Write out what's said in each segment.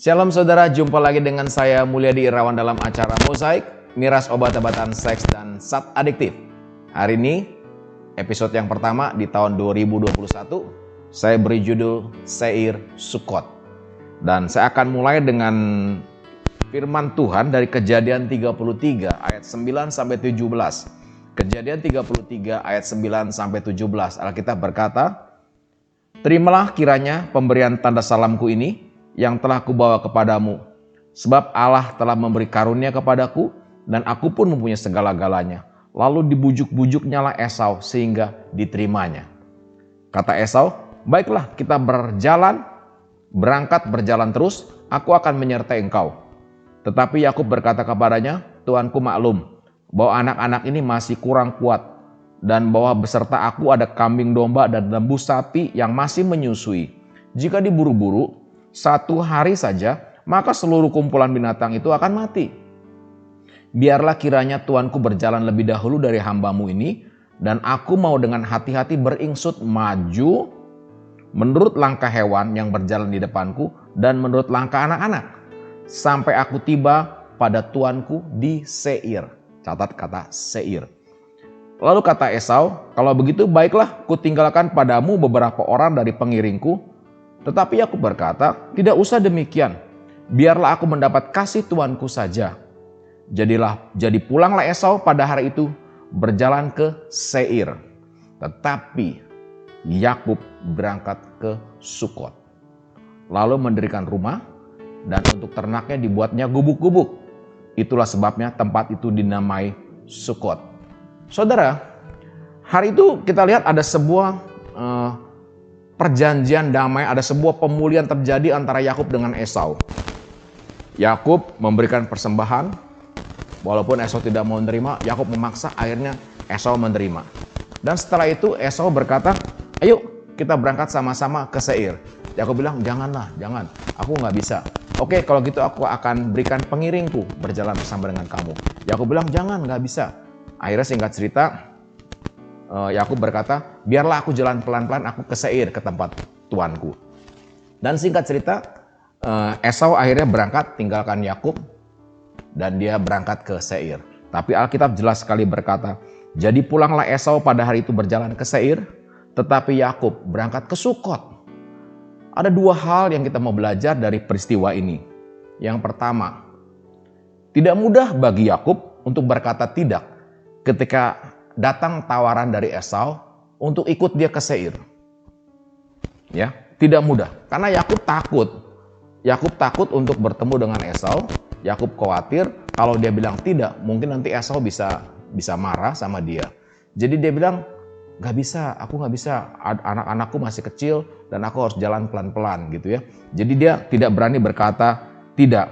Shalom saudara, jumpa lagi dengan saya Mulyadi Irawan dalam acara Mozaik, miras obat-obatan seks dan zat adiktif. Hari ini, episode yang pertama di tahun 2021, saya beri judul Seir Sukot. Dan saya akan mulai dengan firman Tuhan dari Kejadian 33 ayat 9 sampai 17. Kejadian 33 ayat 9 sampai 17. Alkitab berkata, "Terimalah kiranya pemberian tanda salamku ini yang telah kubawa kepadamu, sebab Allah telah memberi karunia kepadaku dan aku pun mempunyai segala-galanya." Lalu dibujuk-bujuknya lah Esau sehingga diterimanya. Kata Esau, "Baiklah, kita berangkat berjalan terus, aku akan menyertai engkau." Tetapi Yakub berkata kepadanya, "Tuanku maklum bahwa anak-anak ini masih kurang kuat dan bahwa beserta aku ada kambing domba dan lembu sapi yang masih menyusui. Jika diburu-buru 1 hari saja, maka seluruh kumpulan binatang itu akan mati. Biarlah kiranya tuanku berjalan lebih dahulu dari hambamu ini, dan aku mau dengan hati-hati beringsut maju menurut langkah hewan yang berjalan di depanku dan menurut langkah anak-anak, sampai aku tiba pada tuanku di Seir." Catat kata Seir. Lalu kata Esau, "Kalau begitu baiklah, kutinggalkan padamu beberapa orang dari pengiringku." Tetapi Yakub berkata, "Tidak usah demikian, biarlah aku mendapat kasih tuanku saja." Jadi pulanglah Esau pada hari itu berjalan ke Seir. Tetapi Yakub berangkat ke Sukot, lalu mendirikan rumah, dan untuk ternaknya dibuatnya gubuk-gubuk. Itulah sebabnya tempat itu dinamai Sukot. Saudara, hari itu kita lihat ada sebuah perjanjian damai, ada sebuah pemulihan terjadi antara Yakub dengan Esau. Yakub memberikan persembahan, walaupun Esau tidak mau menerima, Yakub memaksa, akhirnya Esau menerima. Dan setelah itu Esau berkata, "Ayo kita berangkat sama-sama ke Seir." Yakub bilang, jangan, aku nggak bisa." "Oke, kalau gitu aku akan berikan pengiringku berjalan bersama dengan kamu." Yakub bilang, "Jangan, nggak bisa." Akhirnya singkat cerita, Yakub berkata, "Biarlah aku jalan pelan-pelan, aku ke Seir, ke tempat tuanku." Dan singkat cerita, Esau akhirnya berangkat tinggalkan Yakub dan dia berangkat ke Seir. Tapi Alkitab jelas sekali berkata, "Jadi pulanglah Esau pada hari itu berjalan ke Seir, tetapi Yakub berangkat ke Sukot." Ada 2 hal yang kita mau belajar dari peristiwa ini. Yang pertama, tidak mudah bagi Yakub untuk berkata tidak ketika datang tawaran dari Esau untuk ikut dia ke Seir. Ya, tidak mudah karena Yakub takut. Yakub takut untuk bertemu dengan Esau. Yakub khawatir kalau dia bilang tidak, mungkin nanti Esau bisa marah sama dia. Jadi dia bilang, aku nggak bisa, anak-anakku masih kecil dan aku harus jalan pelan-pelan gitu ya. Jadi dia tidak berani berkata tidak.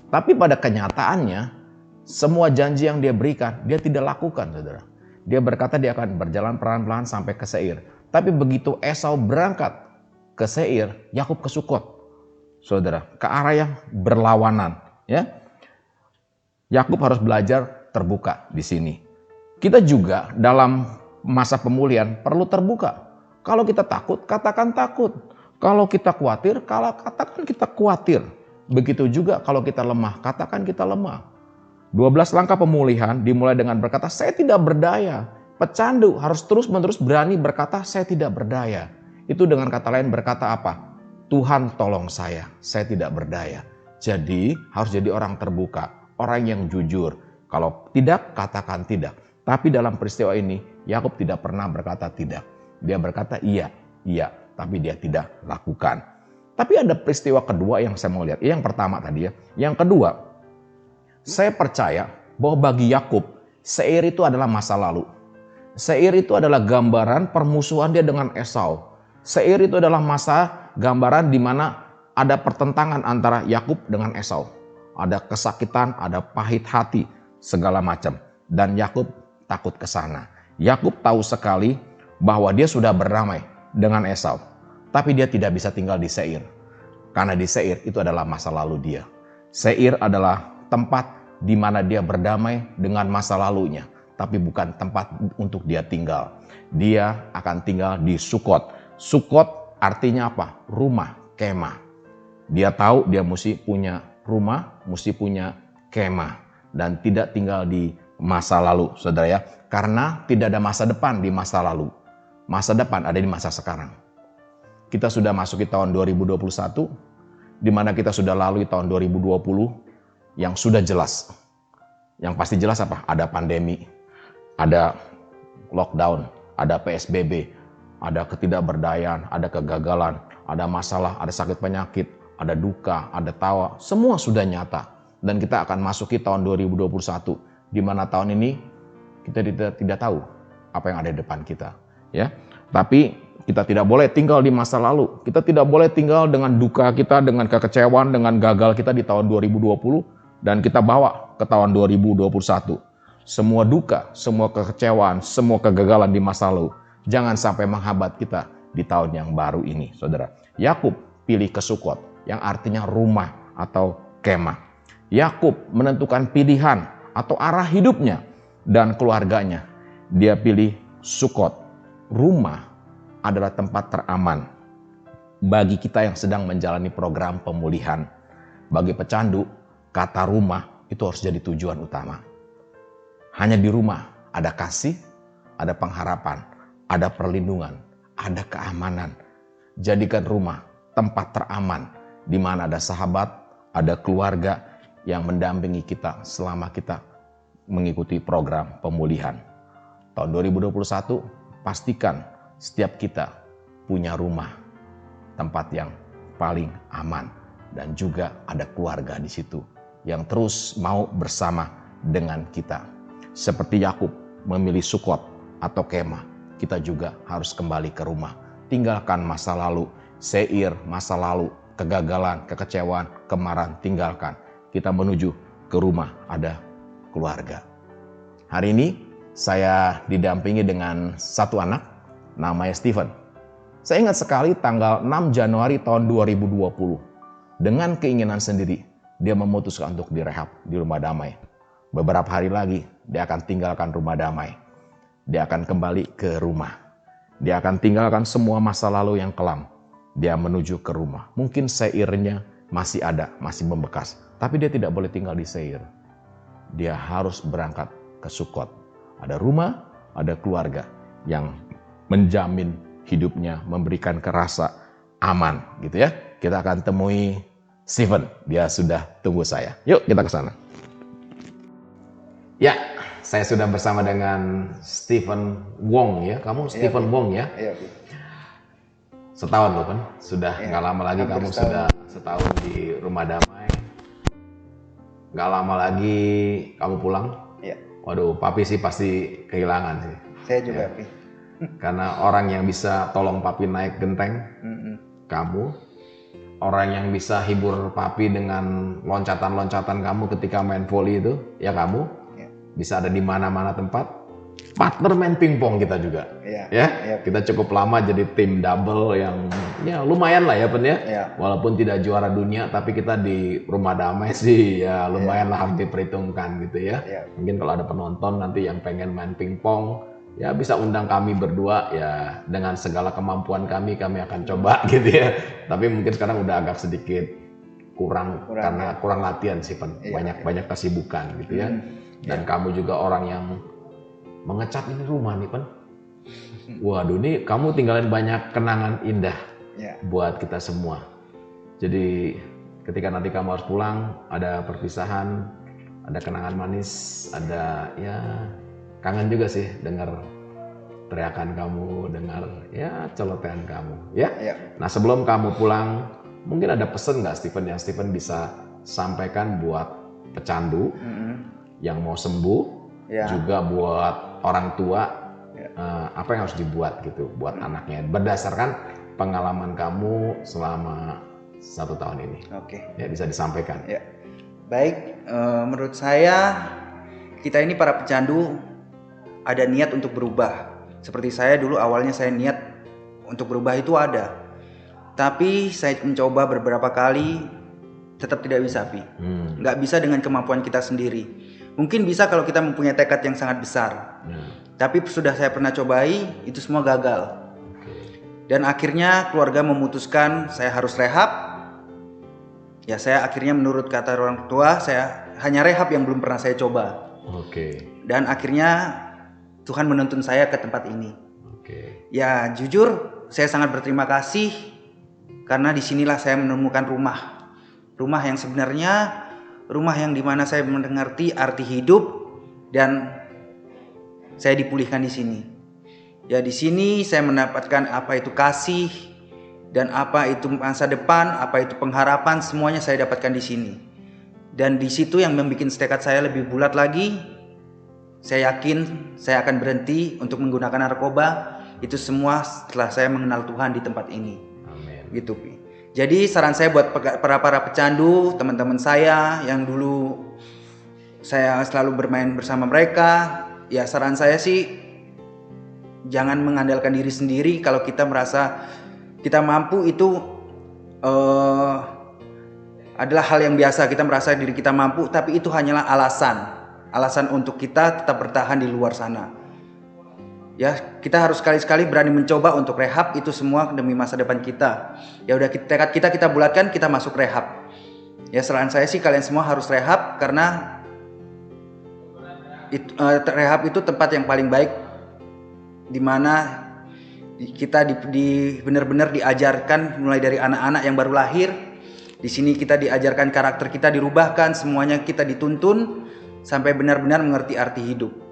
Tapi pada kenyataannya, semua janji yang dia berikan, dia tidak lakukan, saudara. Dia berkata dia akan berjalan pelan-pelan sampai ke Seir. Tapi begitu Esau berangkat ke Seir, Yakub ke Sukot, saudara, ke arah yang berlawanan. Ya, Yakub harus belajar terbuka di sini. Kita juga dalam masa pemulihan perlu terbuka. Kalau kita takut, katakan takut. Kalau kita khawatir, katakan kita khawatir. Begitu juga kalau kita lemah, katakan kita lemah. 12 langkah pemulihan dimulai dengan berkata, "Saya tidak berdaya." Pecandu harus terus-menerus berani berkata, "Saya tidak berdaya." Itu dengan kata lain berkata apa? "Tuhan tolong saya tidak berdaya." Jadi harus jadi orang terbuka, orang yang jujur. Kalau tidak, katakan tidak. Tapi dalam peristiwa ini, Yakub tidak pernah berkata tidak. Dia berkata iya, tapi dia tidak lakukan. Tapi ada peristiwa kedua yang saya mau lihat. Yang pertama tadi ya. Yang kedua, saya percaya bahwa bagi Yakub, Seir itu adalah masa lalu. Seir itu adalah gambaran permusuhan dia dengan Esau. Seir itu adalah masa gambaran di mana ada pertentangan antara Yakub dengan Esau. Ada kesakitan, ada pahit hati, segala macam. Dan Yakub takut ke sana. Yakub tahu sekali bahwa dia sudah berdamai dengan Esau. Tapi dia tidak bisa tinggal di Seir. Karena di Seir itu adalah masa lalu dia. Seir adalah tempat di mana dia berdamai dengan masa lalunya, tapi bukan tempat untuk dia tinggal. Dia akan tinggal di Sukot. Sukot artinya apa? Rumah, kemah. Dia tahu dia mesti punya rumah, mesti punya kemah, dan tidak tinggal di masa lalu, saudara ya. Karena tidak ada masa depan di masa lalu. Masa depan ada di masa sekarang. Kita sudah masuk di tahun 2021, di mana kita sudah lalui tahun 2020 yang sudah jelas. Yang pasti jelas apa? Ada pandemi, ada lockdown, ada PSBB, ada ketidakberdayaan, ada kegagalan, ada masalah, ada sakit penyakit, ada duka, ada tawa, semua sudah nyata. Dan kita akan masuki tahun 2021, di mana tahun ini kita tidak tahu apa yang ada di depan kita, ya. Tapi kita tidak boleh tinggal di masa lalu. Kita tidak boleh tinggal dengan duka kita, dengan kekecewaan, dengan gagal kita di tahun 2020 dan kita bawa ke tahun 2021. Semua duka, semua kekecewaan, semua kegagalan di masa lalu jangan sampai menghambat kita di tahun yang baru ini, saudara. Yakub pilih ke Sukot, yang artinya rumah atau kemah. Yakub menentukan pilihan atau arah hidupnya dan keluarganya. Dia pilih Sukot. Rumah adalah tempat teraman bagi kita yang sedang menjalani program pemulihan. Bagi pecandu, kata rumah itu harus jadi tujuan utama. Hanya di rumah ada kasih, ada pengharapan, ada perlindungan, ada keamanan. Jadikan rumah tempat teraman di mana ada sahabat, ada keluarga yang mendampingi kita selama kita mengikuti program pemulihan. Tahun 2021, pastikan setiap kita punya rumah, tempat yang paling aman, dan juga ada keluarga di situ yang terus mau bersama dengan kita. Seperti Yakub memilih Sukot atau kemah, kita juga harus kembali ke rumah. Tinggalkan masa lalu, Seir, masa lalu, kegagalan, kekecewaan, kemarahan, tinggalkan. Kita menuju ke rumah, ada keluarga. Hari ini saya didampingi dengan satu anak, namanya Stephen. Saya ingat sekali tanggal 6 Januari tahun 2020. Dengan keinginan sendiri, dia memutuskan untuk direhab di rumah damai. Beberapa hari lagi, dia akan tinggalkan rumah damai. Dia akan kembali ke rumah. Dia akan tinggalkan semua masa lalu yang kelam. Dia menuju ke rumah. Mungkin Seirnya masih ada, masih membekas. Tapi dia tidak boleh tinggal di Seir. Dia harus berangkat ke Sukot. Ada rumah, ada keluarga yang menjamin hidupnya, memberikan kerasa aman, gitu ya. Kita akan temui Stephen, dia sudah tunggu saya. Yuk kita ke sana. Ya, saya sudah bersama dengan Stephen Wong ya. Kamu Stephen Wong ya? Iya, Setahun loh kan? Sudah nggak lama lagi kamu sudah setahun di rumah damai. Nggak lama lagi kamu pulang. Iya. Waduh, papi sih pasti kehilangan sih. Saya juga, Pi. Karena orang yang bisa tolong papi naik genteng, kamu. Orang yang bisa hibur papi dengan loncatan-loncatan kamu ketika main volley itu, ya kamu. Ya. Bisa ada di mana-mana tempat. Partner main pingpong kita juga. Iya. Ya, Iya. kita cukup lama jadi tim double yang ya lumayan lah ya Pen ya. Iya. Walaupun tidak juara dunia, tapi kita di rumah damai sih ya lumayan lah harus diperhitungkan gitu ya. Iya. Mungkin kalau ada penonton nanti yang pengen main pingpong, ya bisa undang kami berdua ya, dengan segala kemampuan kami akan coba gitu ya. Tapi mungkin sekarang udah agak sedikit kurang karena kurang latihan sih Pen. Iya. Banyak kesibukan gitu ya. Dan kamu juga orang yang mengecat ini rumah nih Pen. Waduh, ini kamu tinggalin banyak kenangan indah buat kita semua. Jadi ketika nanti kamu harus pulang, ada perpisahan, ada kenangan manis, ada ya kangen juga sih dengar teriakan kamu, dengar ya celotehan kamu ya. Nah sebelum kamu pulang, mungkin ada pesan nggak Stephen yang Stephen bisa sampaikan buat pecandu yang mau sembuh, juga buat orang tua, apa yang harus dibuat gitu buat anaknya berdasarkan pengalaman kamu selama 1 tahun ini. Oke. Ya bisa disampaikan. Ya. Baik, menurut saya kita ini para pecandu ada niat untuk berubah. Seperti saya dulu awalnya saya niat untuk berubah itu ada. Tapi saya mencoba beberapa kali tetap tidak bisa, Pi. Nggak bisa dengan kemampuan kita sendiri. Mungkin bisa kalau kita mempunyai tekad yang sangat besar. Tapi sudah saya pernah cobai, itu semua gagal. Dan akhirnya keluarga memutuskan saya harus rehab. Ya saya akhirnya menurut kata orang tua, saya hanya rehab yang belum pernah saya coba. Oke. Dan akhirnya Tuhan menuntun saya ke tempat ini. Oke. Ya jujur saya sangat berterima kasih karena disinilah saya menemukan rumah. Rumah yang sebenarnya, rumah yang dimana saya mengerti arti hidup dan saya dipulihkan di sini. Ya di sini saya mendapatkan apa itu kasih dan apa itu masa depan, apa itu pengharapan, semuanya saya dapatkan di sini. Dan di situ yang membuat tekad saya lebih bulat lagi. Saya yakin saya akan berhenti untuk menggunakan narkoba. Itu semua setelah saya mengenal Tuhan di tempat ini. Amin. Gitu, Pi. Jadi saran saya buat para pecandu, teman-teman saya yang dulu saya selalu bermain bersama mereka, ya saran saya sih jangan mengandalkan diri sendiri. Kalau kita merasa kita mampu, itu adalah hal yang biasa. Kita merasa diri kita mampu, tapi itu hanyalah alasan untuk kita tetap bertahan di luar sana. Ya, kita harus sekali-sekali berani mencoba untuk rehab, itu semua demi masa depan kita. Ya udah, tekad kita bulatkan, kita masuk rehab. Ya saran saya sih kalian semua harus rehab, karena rehab itu tempat yang paling baik, dimana kita benar-benar diajarkan mulai dari anak-anak yang baru lahir. Di sini kita diajarkan karakter kita dirubahkan, semuanya kita dituntun sampai benar-benar mengerti arti hidup.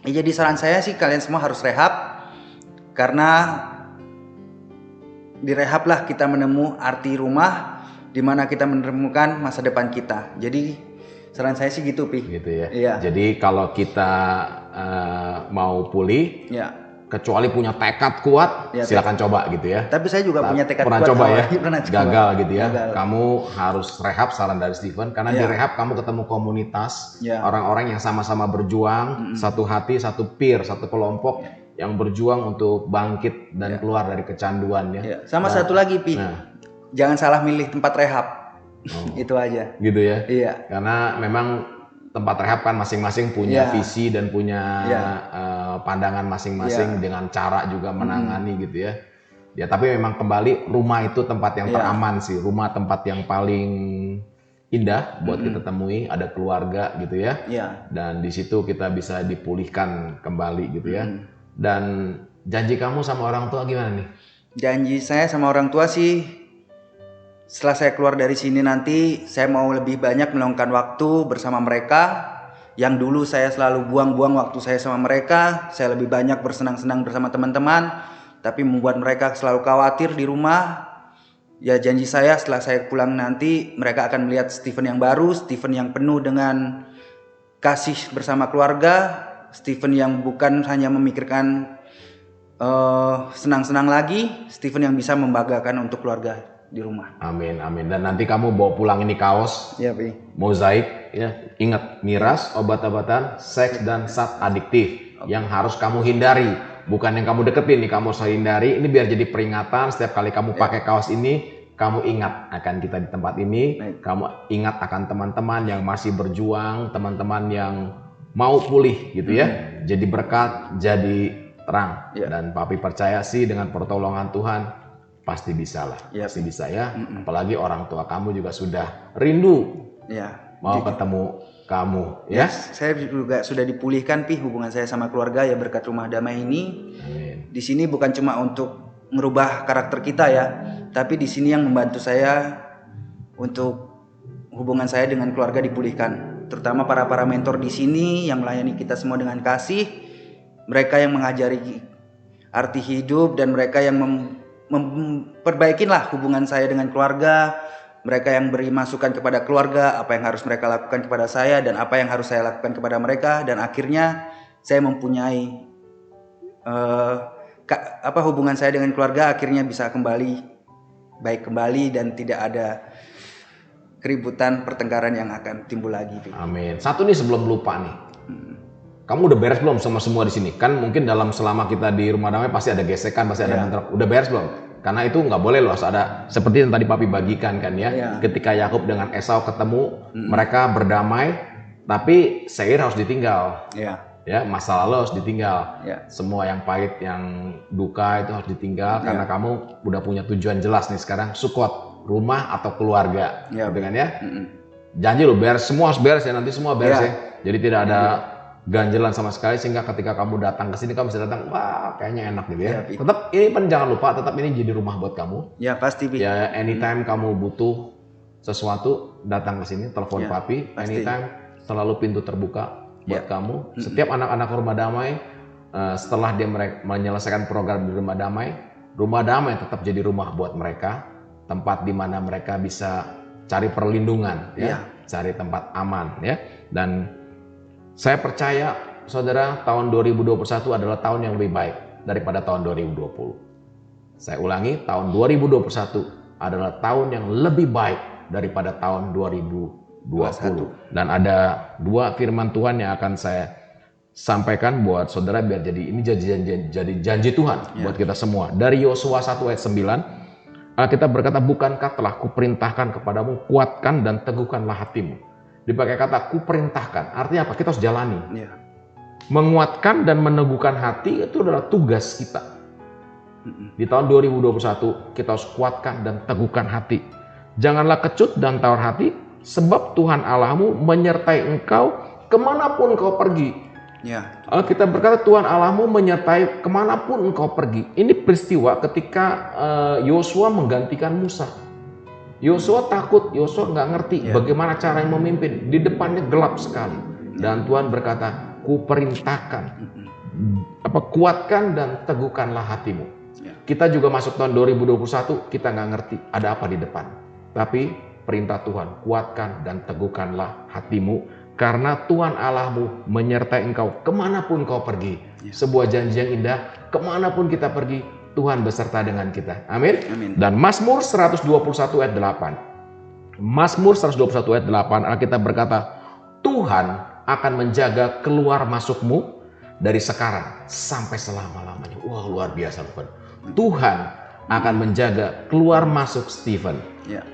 Jadi saran saya sih kalian semua harus rehab, karena di rehab lah kita menemu arti rumah, di mana kita menemukan masa depan kita. Jadi saran saya sih gitu, Pi. Gitu ya. Iya. Jadi kalau kita mau pulih, Ya. kecuali punya tekad kuat, Ya, silakan coba gitu ya. Tapi saya juga punya tekad pernah kuat. coba ya, Pernah coba. gagal gitu ya. Gagal. Kamu harus rehab, saran dari Steven, karena di rehab kamu ketemu komunitas, orang-orang yang sama-sama berjuang, satu hati, satu peer, satu kelompok yang berjuang untuk bangkit dan keluar dari kecanduan ya. Sama satu lagi, Pi, jangan salah milih tempat rehab. Itu aja. Gitu ya. Iya. Karena memang tempat rehab kan masing-masing punya visi dan punya pandangan masing-masing dengan cara juga menangani gitu ya. Ya tapi memang kembali rumah itu tempat yang teraman sih, rumah tempat yang paling indah buat kita temui, ada keluarga gitu ya. Dan di situ kita bisa dipulihkan kembali gitu ya. Dan janji kamu sama orang tua gimana nih? Janji saya sama orang tua sih, setelah saya keluar dari sini nanti, saya mau lebih banyak meluangkan waktu bersama mereka. Yang dulu saya selalu buang-buang waktu saya sama mereka, saya lebih banyak bersenang-senang bersama teman-teman, tapi membuat mereka selalu khawatir di rumah. Ya janji saya setelah saya pulang nanti, mereka akan melihat Steven yang baru, Steven yang penuh dengan kasih bersama keluarga, Steven yang bukan hanya memikirkan senang-senang lagi, Steven yang bisa membanggakan untuk keluarga di rumah. Amin, amin. Dan nanti kamu bawa pulang ini kaos, mozaik, ya. Ingat, miras, obat-obatan, seks dan zat adiktif yang harus kamu hindari. Bukan yang kamu deketin nih, kamu harus hindari. Ini biar jadi peringatan setiap kali kamu pakai kaos ini, kamu ingat akan kita di tempat ini. Kamu ingat akan teman-teman yang masih berjuang, teman-teman yang mau pulih gitu ya. Jadi berkat, jadi terang. Dan Papi percaya sih dengan pertolongan Tuhan, pasti bisa lah, pasti bisa ya. Apalagi orang tua kamu juga sudah rindu mau ketemu kamu ya. Saya juga sudah dipulihkan, Pi, hubungan saya sama keluarga ya berkat Rumah Damai ini. Amin. Di sini bukan cuma untuk merubah karakter kita ya, tapi di sini yang membantu saya untuk hubungan saya dengan keluarga dipulihkan. Terutama para mentor di sini yang melayani kita semua dengan kasih. Mereka yang mengajari arti hidup dan mereka yang memperbaikinlah hubungan saya dengan keluarga. Mereka yang beri masukan kepada keluarga, apa yang harus mereka lakukan kepada saya dan apa yang harus saya lakukan kepada mereka. Dan akhirnya saya mempunyai hubungan saya dengan keluarga akhirnya bisa baik kembali dan tidak ada keributan, pertengkaran yang akan timbul lagi. Amin. Satu nih sebelum lupa nih. Kamu udah beres belum sama semua di sini? Kan mungkin selama kita di Rumah Damai pasti ada gesekan, pasti ada bentrok. Udah beres belum? Karena itu nggak boleh loh, ada seperti yang tadi Papi bagikan kan ya. Ketika Yakub dengan Esau ketemu, mereka berdamai, tapi Seir harus ditinggal. Ya, masa lalu harus ditinggal. Semua yang pahit, yang duka itu harus ditinggal karena kamu udah punya tujuan jelas nih sekarang, Sukot. rumah atau keluarga, Ya. gitu kan ya. Mm-mm. Janji lo beres, semua harus beres ya, nanti semua beres Ya. ya. Jadi tidak ada ganjelan sama sekali, sehingga ketika kamu datang ke sini kamu bisa datang, wah kayaknya enak gitu ya. Ya, Pi. Tetap ini pun jangan lupa, tetap ini jadi rumah buat kamu. Ya pasti, Pi. Ya anytime kamu butuh sesuatu datang ke sini, telepon Ya, papi. pasti. Anytime selalu pintu terbuka buat Ya. kamu. Setiap anak-anak rumah damai setelah dia menyelesaikan program di rumah damai tetap jadi rumah buat mereka, tempat di mana mereka bisa cari perlindungan, ya, Ya. cari tempat aman, ya. Dan saya percaya, saudara, tahun 2021 adalah tahun yang lebih baik daripada tahun 2020. Saya ulangi, tahun 2021 adalah tahun yang lebih baik daripada tahun 2020. Dan ada 2 firman Tuhan yang akan saya sampaikan buat saudara biar jadi ini jadi janji Tuhan buat kita semua. Dari Yosua 1 ayat 9, Alkitab berkata, bukankah telah kuperintahkan kepadamu, kuatkan dan teguhkanlah hatimu. Dipakai kata kuperintahkan, artinya apa? Kita harus jalani. Ya. Menguatkan dan meneguhkan hati itu adalah tugas kita. Di tahun 2021 kita harus kuatkan dan teguhkan hati. Janganlah kecut dan tawar hati, sebab Tuhan Allahmu menyertai engkau kemanapun kau pergi. Ya. Kita berkata Tuhan Allahmu menyertai kemanapun engkau pergi. Ini peristiwa ketika Yosua menggantikan Musa. Yosua takut, Yosua nggak ngerti bagaimana cara yang memimpin. Di depannya gelap sekali. Dan Tuhan berkata, kuperintahkan, kuatkan dan teguhkanlah hatimu. Kita juga masuk tahun 2021, kita nggak ngerti ada apa di depan. Tapi perintah Tuhan, kuatkan dan teguhkanlah hatimu. Karena Tuhan Allahmu menyertai engkau kemanapun kau pergi. Sebuah janji yang indah, kemanapun kita pergi, Tuhan beserta dengan kita. Amin. Amin. Dan Mazmur 121 ayat 8. Mazmur 121 ayat 8, Alkitab berkata, Tuhan akan menjaga keluar masukmu dari sekarang sampai selama-lamanya. Wah, luar biasa, Tuhan. Tuhan akan menjaga keluar masuk Stephen,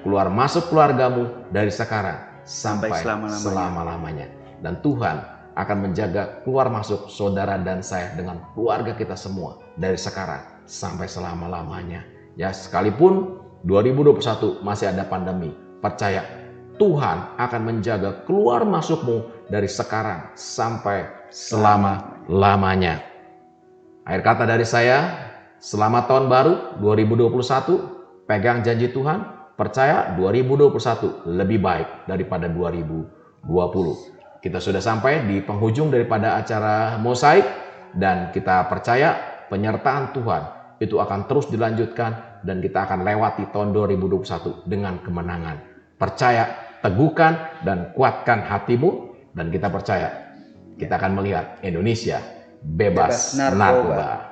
keluar masuk keluargamu dari sekarang sampai selama-lamanya. Dan Tuhan akan menjaga keluar masuk saudara dan saya dengan keluarga kita semua dari sekarang sampai selama-lamanya. Ya, sekalipun 2021 masih ada pandemi, percaya Tuhan akan menjaga keluar masukmu dari sekarang sampai selama-lamanya. Akhir kata dari saya, selamat tahun baru 2021, pegang janji Tuhan, percaya 2021 lebih baik daripada 2020. Kita sudah sampai di penghujung daripada acara Mosaik, dan kita percaya penyertaan Tuhan itu akan terus dilanjutkan dan kita akan lewati tahun 2021 dengan kemenangan. Percaya, teguhkan dan kuatkan hatimu, dan kita percaya kita akan melihat Indonesia bebas narkoba.